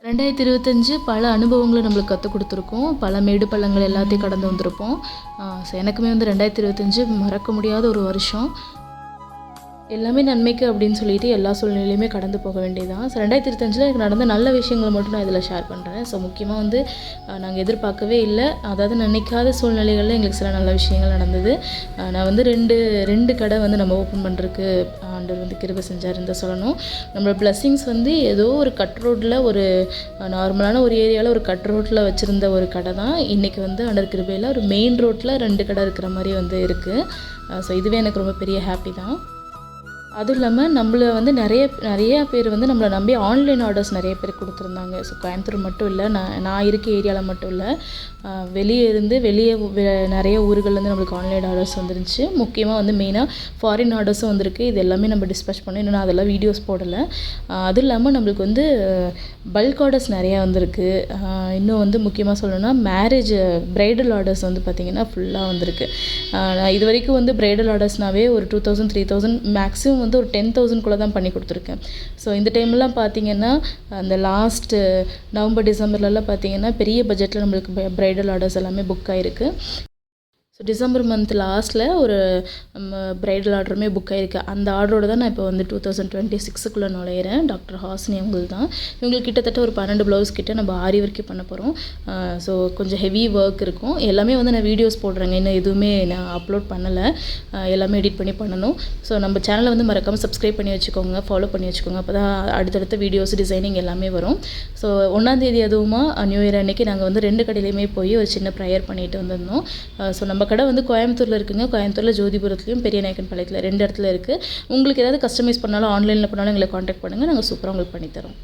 2025 பல அனுபவங்கள நம்மளுக்கு கத்துக் குடுத்துருக்கும். பல மேடு பள்ளங்கள் எல்லாத்தையும் கடந்து வந்திருப்போம். எனக்குமே வந்து 2025 மறக்க முடியாத ஒரு வருஷம். எல்லாமே நன்மைக்கு அப்படின்னு சொல்லிட்டு எல்லா சூழ்நிலையுமே கடந்து போக வேண்டியதுதான். 2025ல் எனக்கு நடந்த நல்ல விஷயங்கள மட்டும் நான் இதில் ஷேர் பண்ணுறேன். முக்கியமாக வந்து நாங்கள் எதிர்பார்க்கவே இல்லை. அதாவது நினைக்காத சூழ்நிலைகளில் எங்களுக்கு சில நல்ல விஷயங்கள் நடந்தது. நான் வந்து ரெண்டு கடை வந்து நம்ம ஓப்பன் பண்ணுறதுக்கு ஆண்டவர் வந்து கிருபை செஞ்சாருன்னு தான் சொல்லணும். நம்மளோட பிளெஸ்ஸிங்ஸ் வந்து ஏதோ ஒரு கட் ரோட்டில் ஒரு நார்மலான ஒரு ஏரியாவில் ஒரு கட் ரோட்டில் வச்சுருந்த ஒரு கடை தான் இன்றைக்கி வந்து ஆண்டவர் கிருபையில் ஒரு மெயின் ரோட்டில் 2 கடை இருக்கிற மாதிரி வந்து இருக்குது. இதுவே எனக்கு ரொம்ப பெரிய ஹாப்பி தான். அதுவும் இல்லாமல் நம்மள வந்து நிறையா பேர் வந்து நம்மளை நம்பி ஆன்லைன் ஆர்டர்ஸ் நிறைய பேர் கொடுத்துருந்தாங்க. கோயம்புத்தூர் மட்டும் இல்லை, நான் இருக்க ஏரியாவில் மட்டும் இல்லை, வெளியே நிறைய ஊர்கள்லேருந்து நம்மளுக்கு ஆன்லைன் ஆர்டர்ஸ் வந்துருந்துச்சு. முக்கியமாக வந்து மெயினாக ஃபாரின் ஆர்டர்ஸும் வந்திருக்கு. இது எல்லாமே நம்ம டிஸ்பேச் பண்ணோம். இன்னும் நான் அதெல்லாம் வீடியோஸ் போடலை. அதுவும் இல்லாமல் நம்மளுக்கு வந்து பல்க் ஆர்டர்ஸ் நிறையா வந்திருக்கு. இன்னும் வந்து முக்கியமாக சொல்லணும்னா பிரைடல் ஆர்டர்ஸ் வந்து பார்த்திங்கன்னா ஃபுல்லாக வந்திருக்கு. நான் இது வரைக்கும் வந்து பிரைடல் ஆர்டர்ஸ்னாவே ஒரு 2000 3000 மேக்ஸிமம் வந்து ஒரு 10,000 தான் பண்ணி கொடுத்துருக்கேன். இந்த டைம்லாம் பார்த்திங்கன்னா அந்த லாஸ்ட் நவம்பர் டிசம்பர்லலாம் பார்த்திங்கன்னா பெரிய பட்ஜெட்டில் நம்மளுக்கு பிரைடல் ஆர்டர்ஸ் எல்லாமே புக் ஆகிருக்கு. டிசம்பர் மந்த் லாஸ்ட்டில் ஒரு பிரைடல் ஆர்டருமே புக் ஆகிருக்கு. அந்த ஆர்டரோடு தான் நான் இப்போ வந்து 2026க்குள்ளே நுழையிறேன். டாக்டர் ஹாசினி அவங்களுக்கு தான். இவங்களுக்கு கிட்டத்தட்ட ஒரு 12 ப்ளவுஸ் கிட்ட நம்ம ஆரி ஒர்க்கே பண்ண போகிறோம். கொஞ்சம் ஹெவி ஒர்க் இருக்கும். எல்லாமே வந்து நான் வீடியோஸ் போடுறேங்க. இன்னும் எதுவுமே நான் அப்லோட் பண்ணலை. எல்லாமே எடிட் பண்ணி பண்ணணும். நம்ம சேனலை வந்து மறக்காமல் சப்ஸ்கிரைப் பண்ணி வச்சுக்கோங்க, ஃபாலோ பண்ணி வச்சுக்கோங்க. அப்போ தான் அடுத்தடுத்த வீடியோஸ் டிசைனிங் எல்லாமே வரும். 1ஆம் தேதி அதுவுமா நியூ இயர் அன்றைக்கி நாங்கள் வந்து 2 கடையிலையுமே போய் ஒரு சின்ன ப்ரேயர் பண்ணிட்டு வந்திருந்தோம். நம்ம கடை வந்து கோயம்புத்தூரில் இருக்குங்க. கோயம்புத்தூரில் ஜோதிபுரத்துலையும் பெரியநாயக்கன் பாளையத்தில் 2 இடத்துல இருக்குது. உங்களுக்கு ஏதாவது கஸ்டமைஸ் பண்ணாலும் ஆன்லைனில் பண்ணாலும் எங்களை காண்டாக்ட் பண்ணுங்கள். நாங்கள் சூப்பராக உங்களுக்கு பண்ணித்தரோம்.